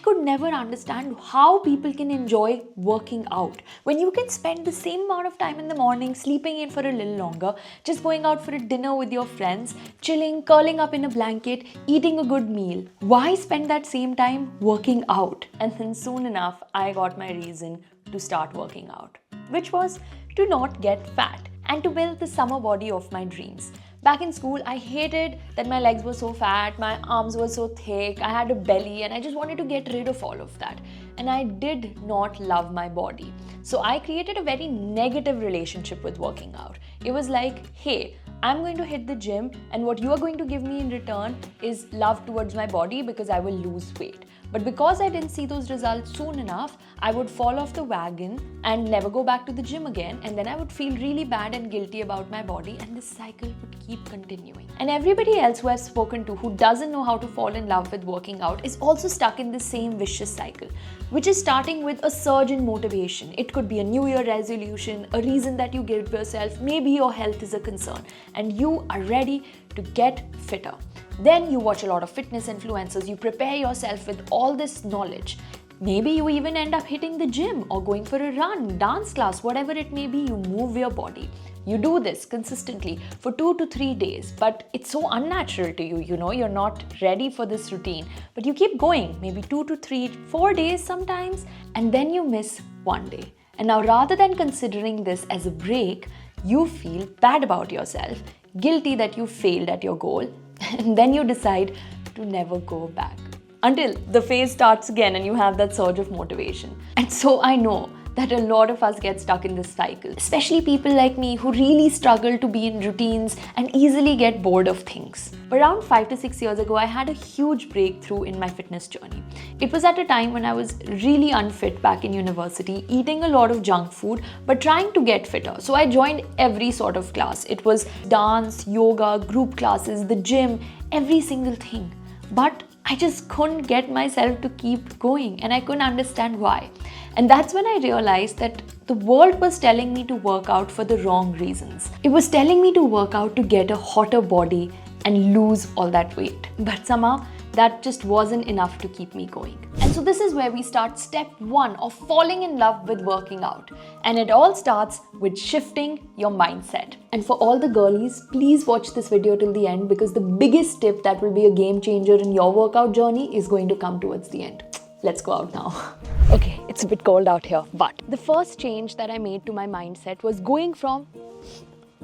could never understand how people can enjoy working out when you can spend the same amount of time in the morning sleeping in for a little longer, just going out for a dinner with your friends, chilling, curling up in a blanket, eating a good meal. Why spend that same time working out? And then soon enough, I got my reason to start working out, which was to not get fat and to build the summer body of my dreams. Back in school, I hated that my legs were so fat, my arms were so thick, I had a belly, and I just wanted to get rid of all of that. And I did not love my body. So I created a very negative relationship with working out. It was like, hey, I'm going to hit the gym, and what you are going to give me in return is love towards my body because I will lose weight. But because I didn't see those results soon enough, I would fall off the wagon and never go back to the gym again, and then I would feel really bad and guilty about my body, and this cycle would keep continuing. And everybody else who I've spoken to who doesn't know how to fall in love with working out is also stuck in the same vicious cycle, which is starting with a surge in motivation. It could be a New Year resolution, a reason that you give yourself, maybe your health is a concern, and you are ready to get fitter. Then you watch a lot of fitness influencers, you prepare yourself with all this knowledge. Maybe you even end up hitting the gym or going for a run, dance class, whatever it may be, you move your body. You do this consistently for 2 to 3 days, but it's so unnatural to you, you're not ready for this routine. But you keep going, maybe 2 to 3, 4 days sometimes, and then you miss one day. And now rather than considering this as a break, you feel bad about yourself, guilty that you failed at your goal, and then you decide to never go back. Until the phase starts again and you have that surge of motivation. And so I know that a lot of us get stuck in this cycle, especially people like me who really struggle to be in routines and easily get bored of things. Around 5 to 6 years ago, I had a huge breakthrough in my fitness journey. It was at a time when I was really unfit back in university, eating a lot of junk food, but trying to get fitter. So I joined every sort of class. It was dance, yoga, group classes, the gym, every single thing. But I just couldn't get myself to keep going, and I couldn't understand why. And that's when I realized that the world was telling me to work out for the wrong reasons. It was telling me to work out to get a hotter body and lose all that weight. But somehow that just wasn't enough to keep me going. And so this is where we start step 1 of falling in love with working out. And it all starts with shifting your mindset. And for all the girlies, please watch this video till the end, because the biggest tip that will be a game changer in your workout journey is going to come towards the end. Let's go out now. Okay, it's a bit cold out here, but the first change that I made to my mindset was going from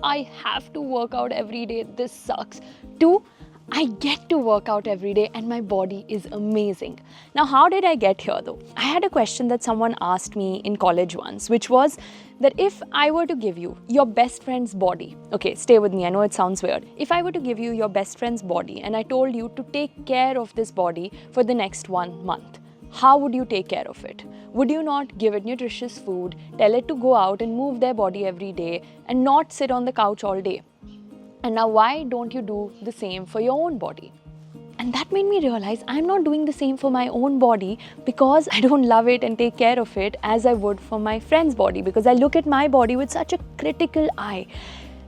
I have to work out every day, this sucks, to I get to work out every day and my body is amazing. Now, how did I get here though? I had a question that someone asked me in college once, which was that if I were to give you your best friend's body, okay, stay with me, I know it sounds weird. If I were to give you your best friend's body and I told you to take care of this body for the next 1 month, how would you take care of it? Would you not give it nutritious food, tell it to go out and move their body every day and not sit on the couch all day? And now why don't you do the same for your own body? And that made me realize I'm not doing the same for my own body because I don't love it and take care of it as I would for my friend's body, because I look at my body with such a critical eye.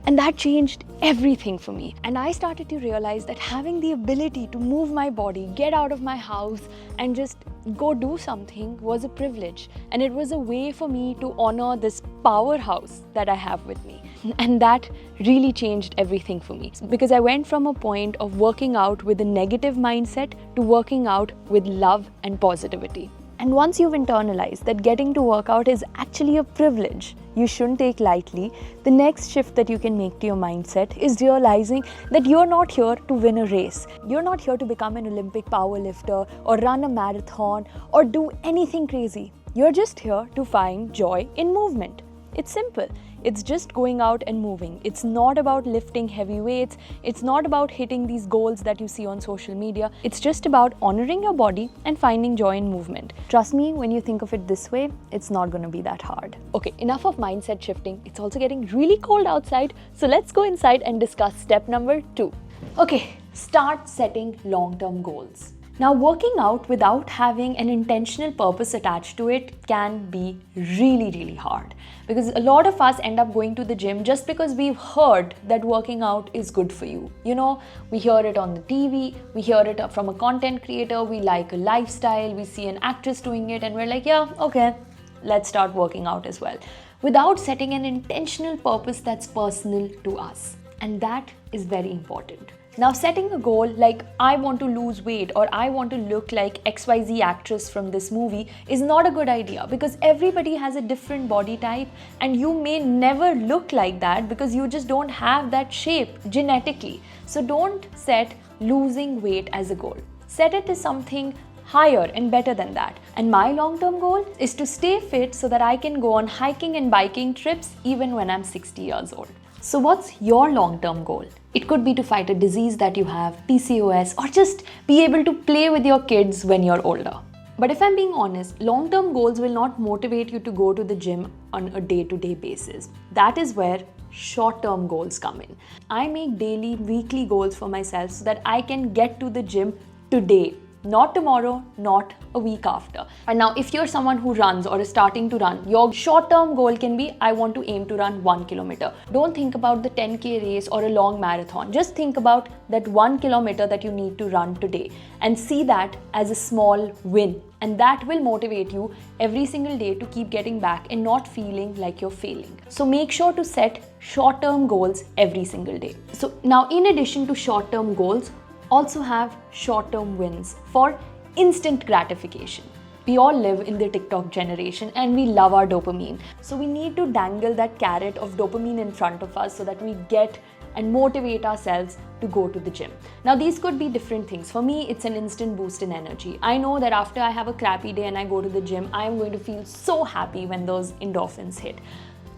And that changed everything for me. And I started to realize that having the ability to move my body, get out of my house and just go do something was a privilege. And it was a way for me to honor this powerhouse that I have with me. And that really changed everything for me, because I went from a point of working out with a negative mindset to working out with love and positivity. And once you've internalized that getting to work out is actually a privilege you shouldn't take lightly, the next shift that you can make to your mindset is realizing that you're not here to win a race. You're not here to become an Olympic powerlifter or run a marathon or do anything crazy. You're just here to find joy in movement. It's simple. It's just going out and moving. It's not about lifting heavy weights. It's not about hitting these goals that you see on social media. It's just about honoring your body and finding joy in movement. Trust me, when you think of it this way, it's not going to be that hard. Okay, enough of mindset shifting. It's also getting really cold outside. So let's go inside and discuss step number 2. Okay, start setting long-term goals. Now, working out without having an intentional purpose attached to it can be really, really hard, because a lot of us end up going to the gym just because we've heard that working out is good for you. You know, we hear it on the TV, we hear it from a content creator, we like a lifestyle, we see an actress doing it, and we're like, yeah, okay, let's start working out as well, without setting an intentional purpose that's personal to us. And that is very important. Now, setting a goal like I want to lose weight or I want to look like XYZ actress from this movie is not a good idea, because everybody has a different body type and you may never look like that because you just don't have that shape genetically. So don't set losing weight as a goal. Set it as something higher and better than that. And my long-term goal is to stay fit so that I can go on hiking and biking trips even when I'm 60 years old. So what's your long-term goal? It could be to fight a disease that you have, PCOS, or just be able to play with your kids when you're older. But if I'm being honest, long-term goals will not motivate you to go to the gym on a day-to-day basis. That is where short-term goals come in. I make daily, weekly goals for myself so that I can get to the gym today. Not tomorrow, not a week after. And now if you're someone who runs or is starting to run, your short-term goal can be, I want to aim to run 1 kilometer. Don't think about the 10K race or a long marathon. Just think about that 1 kilometer that you need to run today and see that as a small win. And that will motivate you every single day to keep getting back and not feeling like you're failing. So make sure to set short-term goals every single day. So now, in addition to short-term goals, also have short-term wins for instant gratification. We all live in the TikTok generation and we love our dopamine. So we need to dangle that carrot of dopamine in front of us so that we get and motivate ourselves to go to the gym. Now, these could be different things. For me, it's an instant boost in energy. I know that after I have a crappy day and I go to the gym, I am going to feel so happy when those endorphins hit.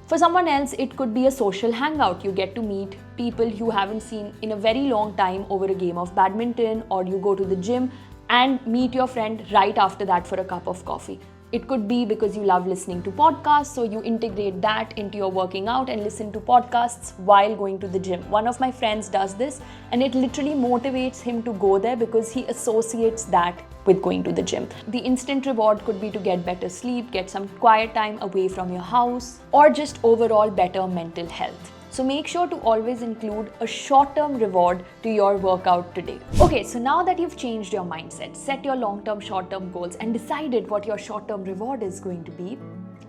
For someone else, it could be a social hangout. You get to meet people you haven't seen in a very long time over a game of badminton, or you go to the gym and meet your friend right after that for a cup of coffee. It could be because you love listening to podcasts, so you integrate that into your working out and listen to podcasts while going to the gym. One of my friends does this and it literally motivates him to go there because he associates that with going to the gym. The instant reward could be to get better sleep, get some quiet time away from your house, or just overall better mental health. So make sure to always include a short-term reward to your workout today. Okay, so now that you've changed your mindset, set your long-term, short-term goals and decided what your short-term reward is going to be,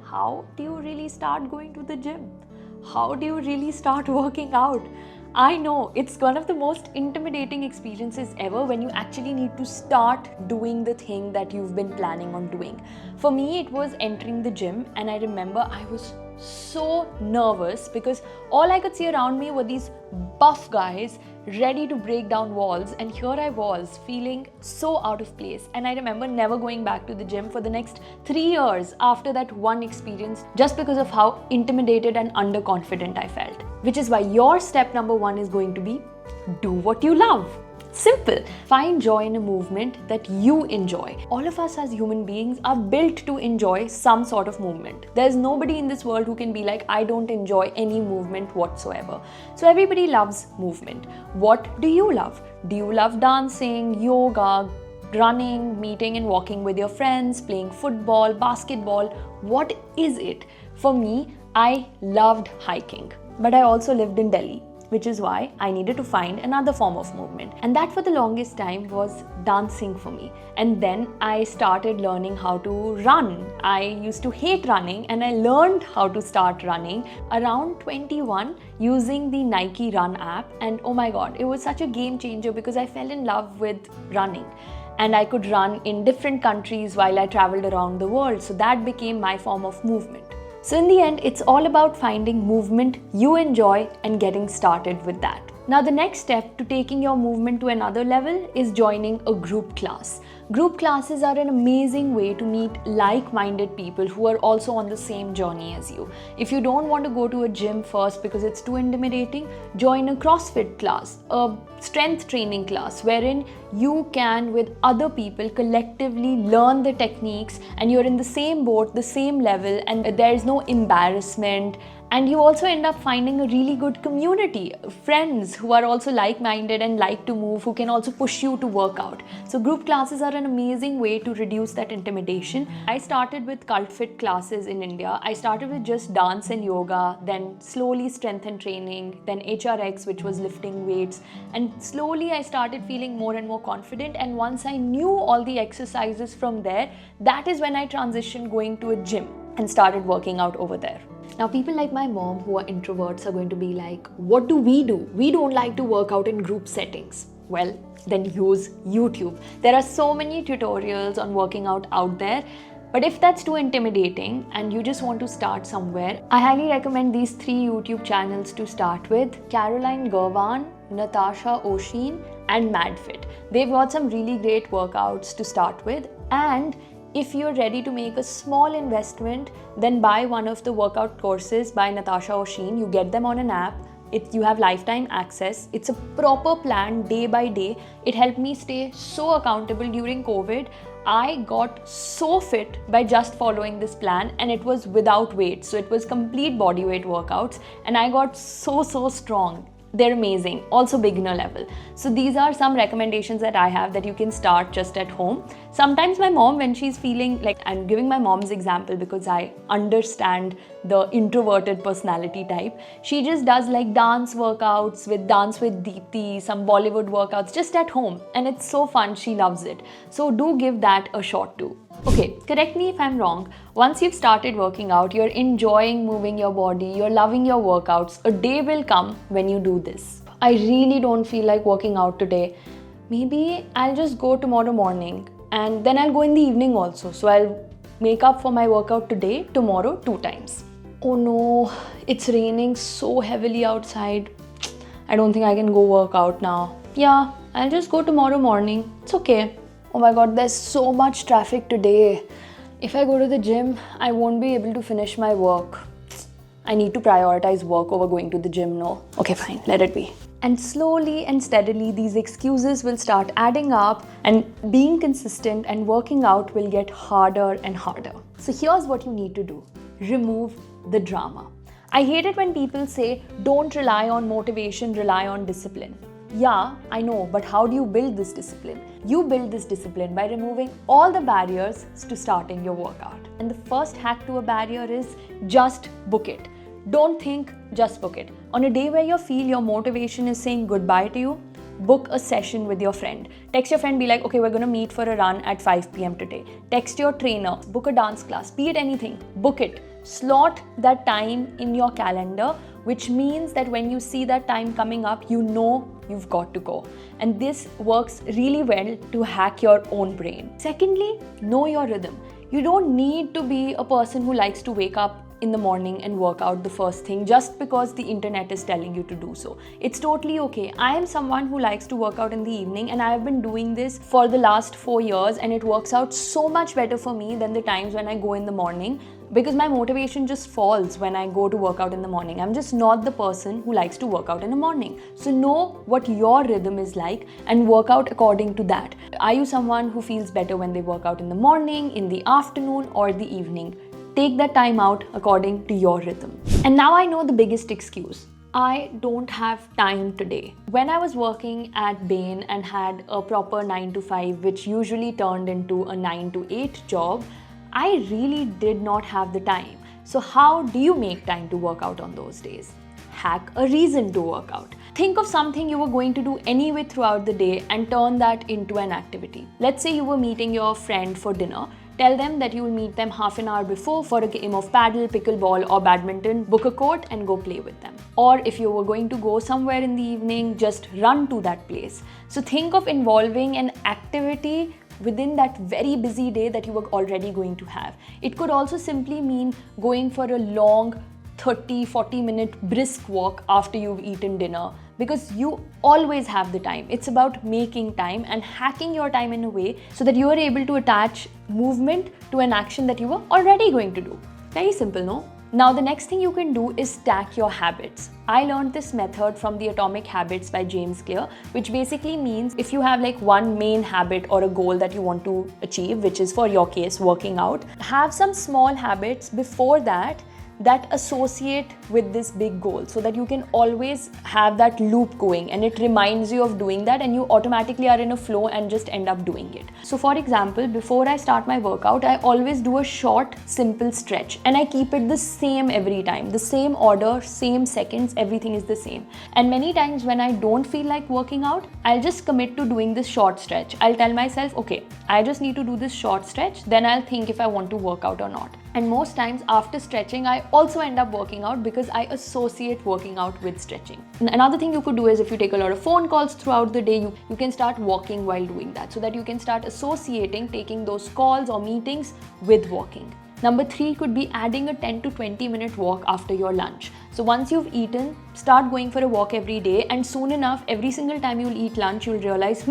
how do you really start going to the gym? How do you really start working out? I know it's one of the most intimidating experiences ever when you actually need to start doing the thing that you've been planning on doing. For me, it was entering the gym, and I remember I was so nervous because all I could see around me were these buff guys ready to break down walls, and here I was feeling so out of place. And I remember never going back to the gym for the next 3 years after that one experience, just because of how intimidated and underconfident I felt. Which is why your step number 1 is going to be do what you love. Simple. Find joy in a movement that you enjoy. All of us as human beings are built to enjoy some sort of movement. There's nobody in this world who can be like, I don't enjoy any movement whatsoever. So everybody loves movement. What do you love? Do you love dancing, yoga, running, meeting and walking with your friends, playing football, basketball? What is it? For me, I loved hiking, but I also lived in Delhi, which is why I needed to find another form of movement. And that for the longest time was dancing for me. And then I started learning how to run. I used to hate running and I learned how to start running around 21 using the Nike Run app. And oh my God, it was such a game changer because I fell in love with running. And I could run in different countries while I traveled around the world. So that became my form of movement. So in the end, it's all about finding movement you enjoy and getting started with that. Now, the next step to taking your movement to another level is joining a group class. Group classes are an amazing way to meet like-minded people who are also on the same journey as you. If you don't want to go to a gym first because it's too intimidating, join a CrossFit class, a strength training class wherein you can with other people collectively learn the techniques and you're in the same boat, the same level, and there is no embarrassment And you also end up finding a really good community, friends who are also like-minded and like to move, who can also push you to work out. So group classes are an amazing way to reduce that intimidation. I started with cult fit classes in India. I started with just dance and yoga, then slowly strength and training, then HRX, which was lifting weights. And slowly I started feeling more and more confident. And once I knew all the exercises from there, that is when I transitioned going to a gym and started working out over there. Now, people like my mom who are introverts are going to be like, what do? We don't like to work out in group settings. Well, then use YouTube. There are so many tutorials on working out there. But if that's too intimidating and you just want to start somewhere, I highly recommend these 3 YouTube channels to start with: Caroline Gurvan, Natasha Oshin, and MadFit. They've got some really great workouts to start with. And if you're ready to make a small investment, then buy one of the workout courses by Natasha Oshin. You get them on an app. You have lifetime access. It's a proper plan day by day. It helped me stay so accountable during COVID. I got so fit by just following this plan, and it was without weight. So it was complete body weight workouts, and I got so strong. They're amazing, also beginner level. So these are some recommendations that I have that you can start just at home. Sometimes my mom, when she's feeling like, I'm giving my mom's example because I understand the introverted personality type, she just does like dance workouts with Dance with Deepti, some Bollywood workouts just at home, and it's so fun. She loves it. So do give that a shot too. Okay, correct me if I'm wrong. Once you've started working out, you're enjoying moving your body, you're loving your workouts, a day will come when you do this. I really don't feel like working out today. Maybe I'll just go tomorrow morning, and then I'll go in the evening also. So I'll make up for my workout today, tomorrow 2 times. Oh no, it's raining so heavily outside. I don't think I can go work out now. Yeah, I'll just go tomorrow morning. It's okay. Oh my god, there's so much traffic today. If I go to the gym, I won't be able to finish my work. I need to prioritize work over going to the gym, no? Okay, fine, let it be. And slowly and steadily, these excuses will start adding up, and being consistent and working out will get harder and harder. So here's what you need to do. Remove the drama. I hate it when people say, don't rely on motivation, rely on discipline. Yeah, I know, but how do you build this discipline? You build this discipline by removing all the barriers to starting your workout. And the first hack to a barrier is just book it. Don't think, just book it. On a day where you feel your motivation is saying goodbye to you, book a session with your friend. Text your friend, be like, okay, we're gonna meet for a run at 5 p.m. today. Text your trainer, book a dance class, be it anything, book it. Slot that time in your calendar, which means that when you see that time coming up, you know you've got to go. And this works really well to hack your own brain. Secondly, know your rhythm. You don't need to be a person who likes to wake up in the morning and work out the first thing just because the internet is telling you to do so. It's totally okay. I am someone who likes to work out in the evening, and I have been doing this for the last 4 years, and it works out so much better for me than the times when I go in the morning, because my motivation just falls when I go to work out in the morning. I'm just not the person who likes to work out in the morning. So know what your rhythm is like and work out according to that. Are you someone who feels better when they work out in the morning, in the afternoon, or the evening? Take that time out according to your rhythm. And now I know the biggest excuse. I don't have time today. When I was working at Bain and had a proper 9 to 5, which usually turned into a 9 to 8 job, I really did not have the time. So how do you make time to work out on those days? Hack a reason to work out. Think of something you were going to do anyway throughout the day and turn that into an activity. Let's say you were meeting your friend for dinner. Tell them that you will meet them half an hour before for a game of paddle, pickleball, or badminton. Book a court and go play with them. Or if you were going to go somewhere in the evening, just run to that place. So think of involving an activity within that very busy day that you were already going to have. It could also simply mean going for a long 30-40 minute brisk walk after you've eaten dinner, because you always have the time. It's about making time and hacking your time in a way so that you are able to attach movement to an action that you were already going to do. Very simple, no? Now the next thing you can do is stack your habits. I learned this method from the Atomic Habits by James Clear, which basically means if you have like one main habit or a goal that you want to achieve, which is for your case working out, have some small habits before that that associate with this big goal, so that you can always have that loop going and it reminds you of doing that and you automatically are in a flow and just end up doing it. So for example, before I start my workout, I always do a short, simple stretch and I keep it the same every time, the same order, same seconds, everything is the same. And many times when I don't feel like working out, I'll just commit to doing this short stretch. I'll tell myself, okay, I just need to do this short stretch, then I'll think if I want to work out or not. And most times after stretching, I also end up working out because I associate working out with stretching. And another thing you could do is, if you take a lot of phone calls throughout the day, you can start walking while doing that, so that you can start associating taking those calls or meetings with walking. Number 3 could be adding a 10 to 20 minute walk after your lunch. So once you've eaten, start going for a walk every day, and soon enough, every single time you'll eat lunch, you'll realize,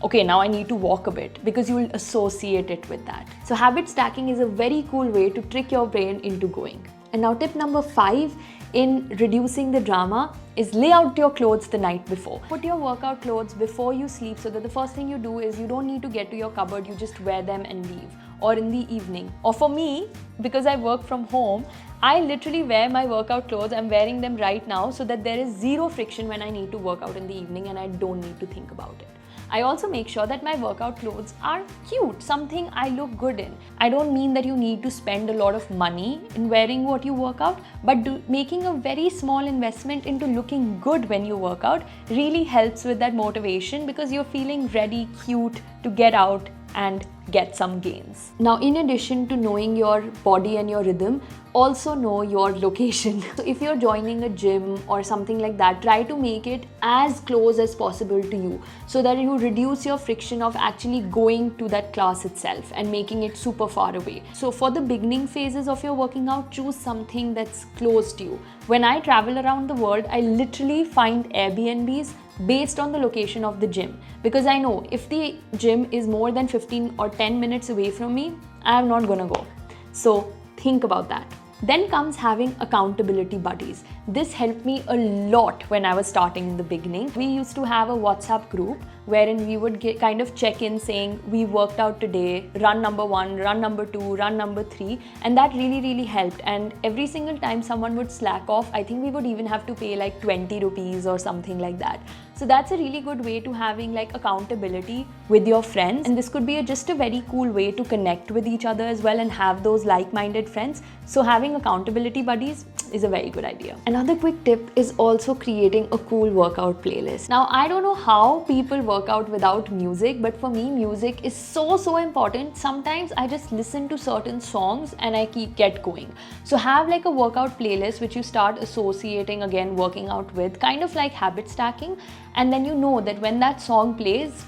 okay, now I need to walk a bit, because you will associate it with that. So habit stacking is a very cool way to trick your brain into going. And now tip number 5 in reducing the drama is lay out your clothes the night before. Put your workout clothes before you sleep, so that the first thing you do is you don't need to get to your cupboard, you just wear them and leave. Or in the evening. Or for me, because I work from home, I literally wear my workout clothes. I'm wearing them right now, so that there is zero friction when I need to work out in the evening and I don't need to think about it. I also make sure that my workout clothes are cute, something I look good in. I don't mean that you need to spend a lot of money in wearing what you work out, but making a very small investment into looking good when you work out really helps with that motivation, because you're feeling ready, cute to get out and get some gains. Now, in addition to knowing your body and your rhythm, also know your location. So if you're joining a gym or something like that, try to make it as close as possible to you, so that you reduce your friction of actually going to that class itself and making it super far away. So for the beginning phases of your working out, choose something that's close to you. When I travel around the world, I literally find Airbnbs based on the location of the gym, because I know if the gym is more than 15 or 10 minutes away from me, I'm not gonna go. So think about that. Then comes having accountability buddies. This helped me a lot when I was starting in the beginning. We used to have a WhatsApp group wherein we would kind of check in saying, we worked out today, run number 1, run number 2, run number 3, and that really helped. And every single time someone would slack off, I think we would even have to pay like 20 rupees or something like that. So that's a really good way to having like accountability with your friends, and this could be just a very cool way to connect with each other as well and have those like-minded friends. So having accountability buddies is a very good idea. Another quick tip is also creating a cool workout playlist. Now, I don't know how people work out without music, but for me, music is so important. Sometimes I just listen to certain songs and I get going. So have like a workout playlist which you start associating again working out with, kind of like habit stacking, and then you know that when that song plays,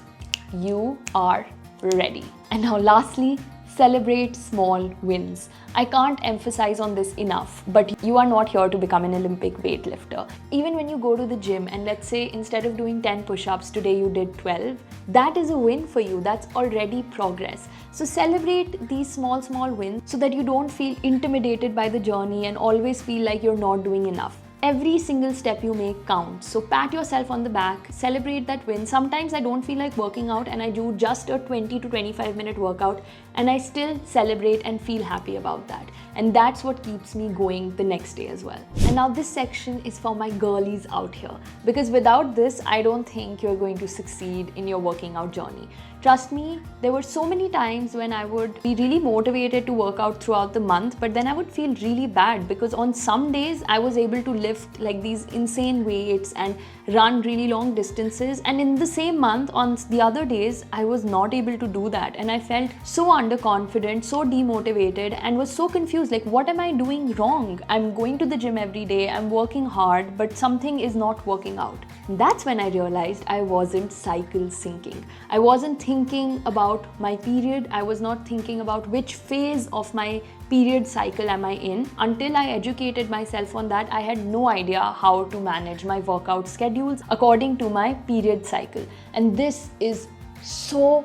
you are ready. And now lastly, celebrate small wins. I can't emphasize on this enough, but you are not here to become an Olympic weightlifter. Even when you go to the gym and let's say instead of doing 10 push-ups, today you did 12, that is a win for you. That's already progress. So celebrate these small wins so that you don't feel intimidated by the journey and always feel like you're not doing enough. Every single step you make counts. So pat yourself on the back, celebrate that win. Sometimes I don't feel like working out and I do just a 20 to 25 minute workout and I still celebrate and feel happy about that. And that's what keeps me going the next day as well. And now this section is for my girlies out here, because without this, I don't think you're going to succeed in your working out journey. Trust me, there were so many times when I would be really motivated to work out throughout the month, but then I would feel really bad because on some days I was able to lift like these insane weights and run really long distances, and in the same month on the other days I was not able to do that, and I felt so underconfident, so demotivated, and was so confused, like what am I doing wrong? I'm going to the gym every day, I'm working hard, but something is not working out. And that's when I realized I wasn't cycle syncing. I wasn't thinking about my period. I was not thinking about which phase of my period cycle am I in. Until I educated myself on that, I had no idea how to manage my workout schedules according to my period cycle. And this is so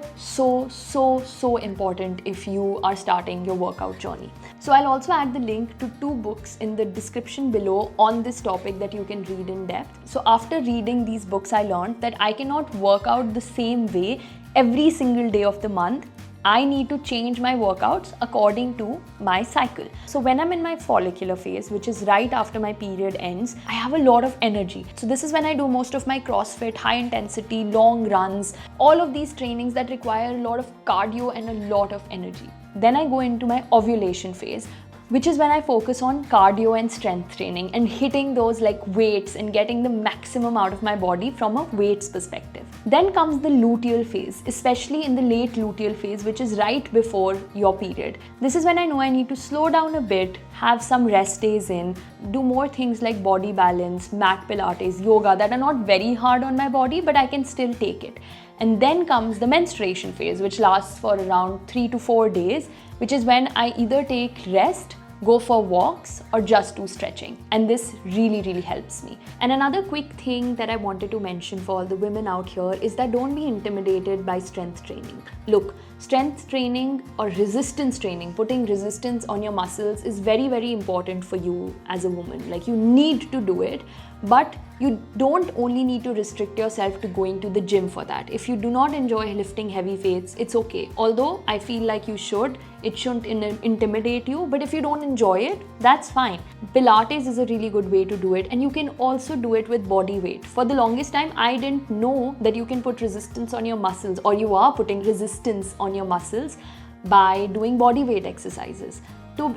important if you are starting your workout journey. So I'll also add the link to 2 books in the description below on this topic that you can read in depth. So after reading these books, I learned that I cannot work out the same way every single day of the month I need to change my workouts according to my cycle. So when I'm in my follicular phase, which is right after my period ends, I have a lot of energy. So this is when I do most of my CrossFit, high intensity, long runs, all of these trainings that require a lot of cardio and a lot of energy. Then I go into my ovulation phase, which is when I focus on cardio and strength training and hitting those like weights and getting the maximum out of my body from a weights perspective. Then comes the luteal phase, especially in the late luteal phase, which is right before your period. This is when I know I need to slow down a bit, have some rest days in, do more things like body balance, mat pilates, yoga that are not very hard on my body, but I can still take it. And then comes the menstruation phase, which lasts for around 3 to 4 days, which is when I either take rest, go for walks, or just do stretching. And this really helps me. And another quick thing that I wanted to mention for all the women out here is that don't be intimidated by strength training. Look, strength training or resistance training, putting resistance on your muscles is very important for you as a woman. Like, you need to do it, but you don't only need to restrict yourself to going to the gym for that. If you do not enjoy lifting heavy weights, it's okay. Although I feel like you should, it shouldn't intimidate you, but if you don't enjoy it, that's fine. Pilates is a really good way to do it, and you can also do it with body weight. For the longest time, I didn't know that you can put resistance on your muscles, or you are putting resistance on your muscles by doing body weight exercises.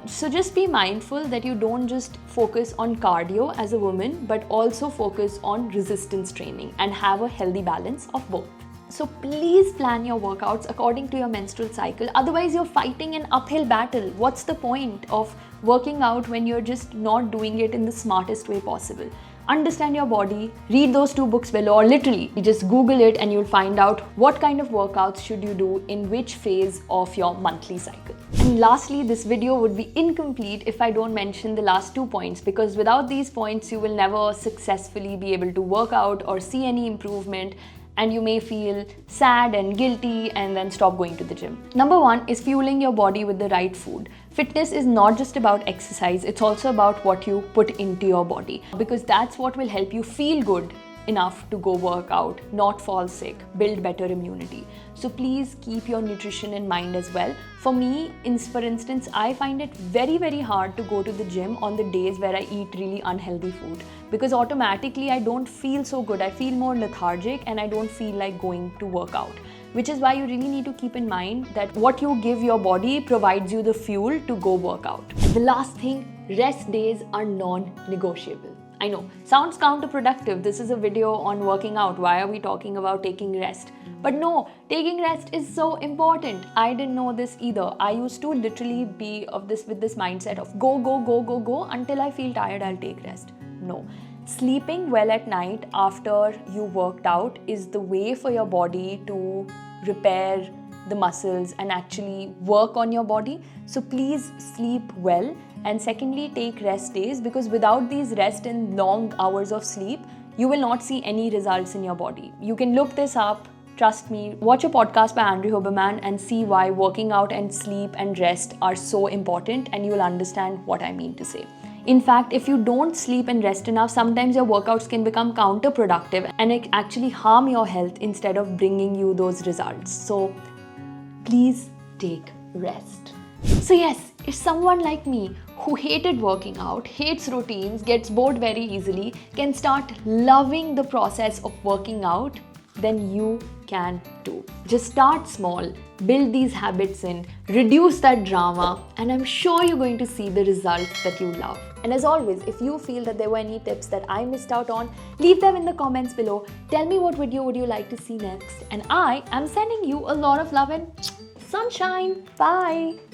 So just be mindful that you don't just focus on cardio as a woman, but also focus on resistance training and have a healthy balance of both. So please plan your workouts according to your menstrual cycle. Otherwise, you're fighting an uphill battle. What's the point of working out when you're just not doing it in the smartest way possible? Understand your body, read those 2 books below, or literally just Google it and you'll find out what kind of workouts should you do in which phase of your monthly cycle. And lastly, this video would be incomplete if I don't mention the last 2 points, because without these points, you will never successfully be able to work out or see any improvement, and you may feel sad and guilty and then stop going to the gym. Number 1 is fueling your body with the right food. Fitness is not just about exercise, it's also about what you put into your body, because that's what will help you feel good enough to go work out, not fall sick, build better immunity. So please keep your nutrition in mind as well. For me, for instance, I find it very hard to go to the gym on the days where I eat really unhealthy food, because automatically I don't feel so good. I feel more lethargic and I don't feel like going to work out. Which is why you really need to keep in mind that what you give your body provides you the fuel to go work out. The last thing, rest days are non-negotiable. I know, sounds counterproductive. This is a video on working out. Why are we talking about taking rest? But no, taking rest is so important. I didn't know this either. I used to literally be with this mindset of go until I feel tired, I'll take rest. No. Sleeping well at night after you worked out is the way for your body to repair the muscles and actually work on your body. So please sleep well. And secondly, take rest days, because without these rest and long hours of sleep, you will not see any results in your body. You can look this up. Trust me, watch a podcast by Andrew Huberman and see why working out and sleep and rest are so important, and you will understand what I mean to say. In fact, if you don't sleep and rest enough, sometimes your workouts can become counterproductive and it actually harm your health instead of bringing you those results. So please take rest. So yes, if someone like me who hated working out, hates routines, gets bored very easily, can start loving the process of working out, then you can too. Just start small, build these habits in, reduce that drama, and I'm sure you're going to see the results that you love. And as always, if you feel that there were any tips that I missed out on, leave them in the comments below. Tell me what video would you like to see next. And I am sending you a lot of love and sunshine. Bye.